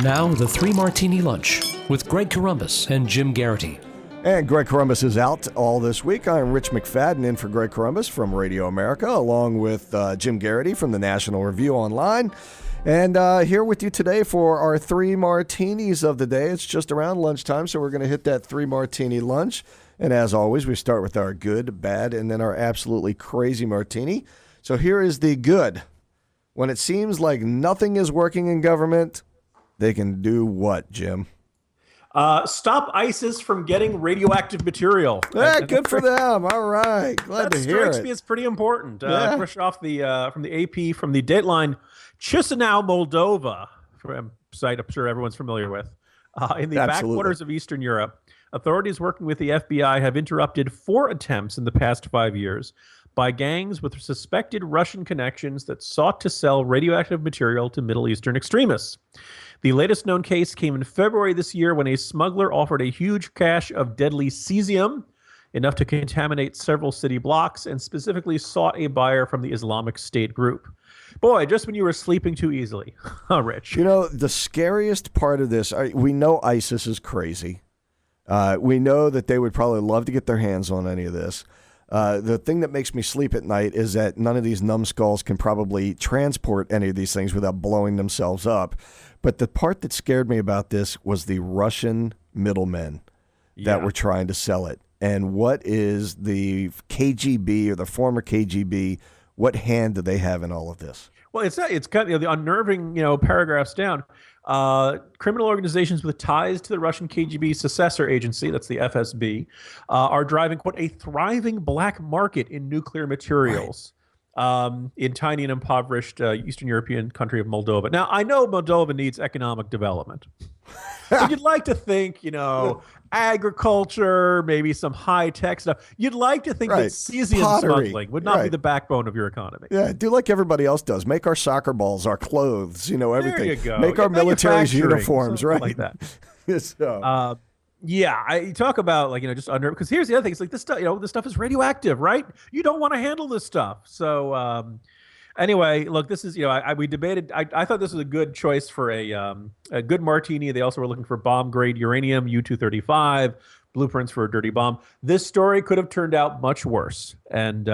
Now, the Three Martini Lunch with Greg Corombos and Jim Garrity. And Greg Corombos is out all this week. I'm Rich McFadden in for Greg Corombos from Radio America, along with Jim Garrity from the National Review Online. And here with you today for our Three Martinis of the day. It's just around lunchtime, so we're going to hit that Three Martini lunch. And as always, we start with our good, bad, and then our absolutely crazy martini. So here is the good. When it seems like nothing is working in government, they can do what, Jim? Stop ISIS from getting radioactive material. Yeah, good for them. All right. Glad to hear it. That strikes me as pretty important. Fresh off from the AP, from the Dateline, Chisinau, Moldova, from a site I'm sure everyone's familiar with, in the backwaters of Eastern Europe. Authorities working with the FBI have interrupted 4 attempts in the past 5 years by gangs with suspected Russian connections that sought to sell radioactive material to Middle Eastern extremists. The latest known case came in February this year when a smuggler offered a huge cache of deadly cesium, enough to contaminate several city blocks, and specifically sought a buyer from the Islamic State group. Boy, just when you were sleeping too easily. Rich. You know, the scariest part of this, we know ISIS is crazy. We know that they would probably love to get their hands on any of this. The thing that makes me sleep at night is that none of these numbskulls can probably transport any of these things without blowing themselves up. But the part that scared me about this was the Russian middlemen that were trying to sell it. And what is the KGB or the former KGB, what hand do they have in all of this? Well, it's kind of the unnerving, paragraphs down. Criminal organizations with ties to the Russian KGB successor agency, that's the FSB, are driving, quote, a thriving black market in nuclear materials. In tiny and impoverished Eastern European country of Moldova. Now, I know Moldova needs economic development. But you'd like to think, agriculture, maybe some high-tech stuff. You'd like to think that cesium smuggling would not be the backbone of your economy. Yeah, do like everybody else does. Make our soccer balls, our clothes, everything. There you go. Make our military's uniforms, right? Like that. So. Yeah, I talk about just under, because here's the other thing. It's like this stuff, this stuff is radioactive, right? You don't want to handle this stuff. So anyway, look, this is, we debated. I thought this was a good choice for a good martini. They also were looking for bomb grade uranium, U-235, blueprints for a dirty bomb. This story could have turned out much worse. And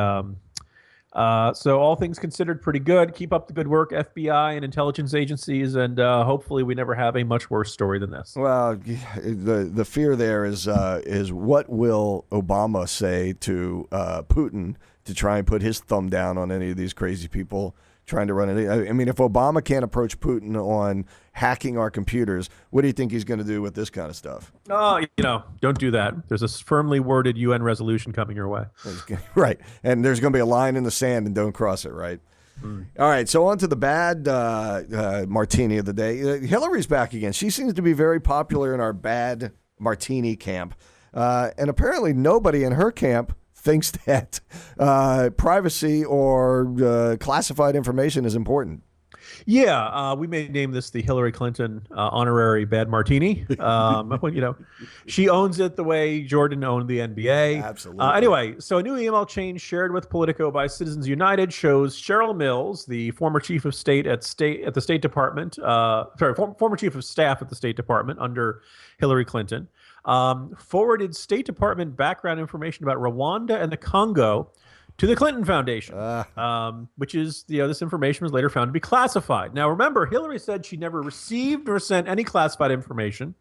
so all things considered, pretty good. Keep up the good work, FBI and intelligence agencies, and hopefully we never have a much worse story than this. Well, the fear there is what will Obama say to Putin to try and put his thumb down on any of these crazy people trying to run it. I mean, if Obama can't approach Putin on hacking our computers, what do you think he's going to do with this kind of stuff? Oh, don't do that. There's a firmly worded UN resolution coming your way. Right. And there's going to be a line in the sand and don't cross it, right? All right, so on to the bad martini of the day. Hillary's back again. She seems to be very popular in our bad martini camp. And apparently nobody in her camp thinks that privacy or classified information is important. Yeah, we may name this the Hillary Clinton honorary bad martini. She owns it the way Jordan owned the NBA. Absolutely. Anyway, so a new email chain shared with Politico by Citizens United shows Cheryl Mills, the former chief of state at the State Department, former chief of staff at the State Department under Hillary Clinton, forwarded State Department background information about Rwanda and the Congo to the Clinton Foundation, which is, this information was later found to be classified. Now, remember, Hillary said she never received or sent any classified information.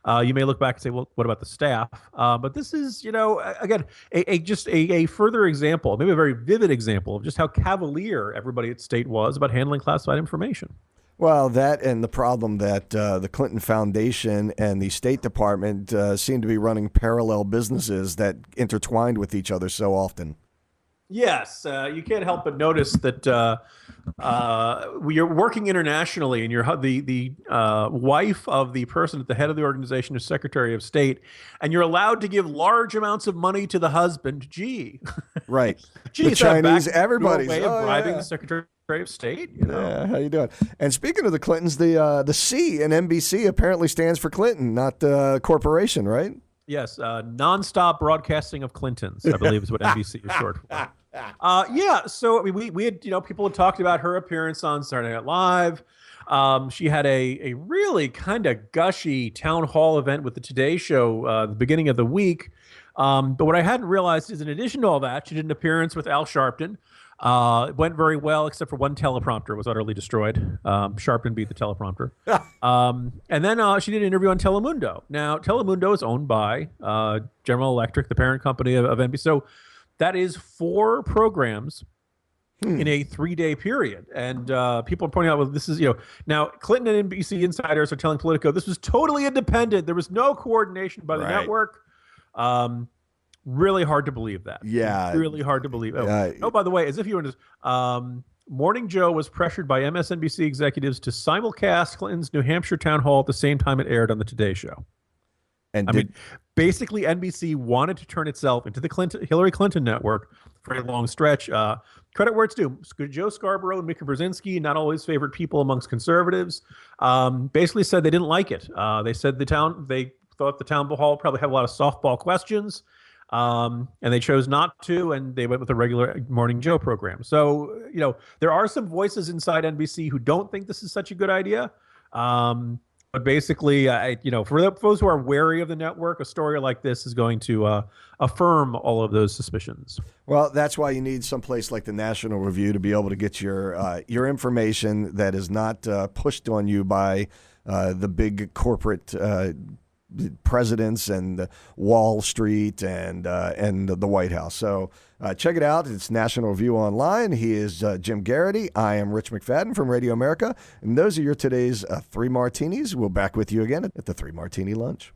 You may look back and say, well, what about the staff? But this is, again, just a further example, maybe a very vivid example of just how cavalier everybody at State was about handling classified information. Well, that and the problem that the Clinton Foundation and the State Department seem to be running parallel businesses that intertwined with each other so often. Yes, you can't help but notice that you're working internationally, and you're the wife of the person at the head of the organization is Secretary of State, and you're allowed to give large amounts of money to the husband. Gee, right? Gee, the Chinese, everybody's way of bribing the Secretary of State. Yeah, how you doing? And speaking of the Clintons, the C in NBC apparently stands for Clinton, not corporation, right? Yes, nonstop broadcasting of Clintons, I believe is what NBC is short for. So we had, people had talked about her appearance on Saturday Night Live. She had a really kind of gushy town hall event with the Today Show the beginning of the week. But what I hadn't realized is, in addition to all that, she did an appearance with Al Sharpton. It went very well, except for one teleprompter was utterly destroyed. Sharpton beat the teleprompter. And then she did an interview on Telemundo. Now, Telemundo is owned by General Electric, the parent company of NBC. So that is 4 programs in a 3-day period. And people are pointing out, well, this is, now Clinton and NBC insiders are telling Politico this was totally independent. There was no coordination by the network. Really hard to believe that. Yeah. Really hard to believe. Oh, by the way, as if you were just, Morning Joe was pressured by MSNBC executives to simulcast Clinton's New Hampshire town hall at the same time it aired on the Today Show. And I mean, basically, NBC wanted to turn itself into the Hillary Clinton network for a long stretch. Credit where it's due. Joe Scarborough and Mika Brzezinski, not always favorite people amongst conservatives, basically said they didn't like it. They said they thought the town hall probably had a lot of softball questions. And they chose not to, and they went with a regular Morning Joe program. So, there are some voices inside NBC who don't think this is such a good idea. But basically, for those who are wary of the network, a story like this is going to affirm all of those suspicions. Well, that's why you need someplace like the National Review to be able to get your information that is not pushed on you by the big corporate presidents and Wall Street and the White House. So check it out. It's National Review Online. He is Jim Garrity. I am Rich McFadden from Radio America. And those are your today's 3 Martinis. We'll back with you again at the 3 Martini Lunch.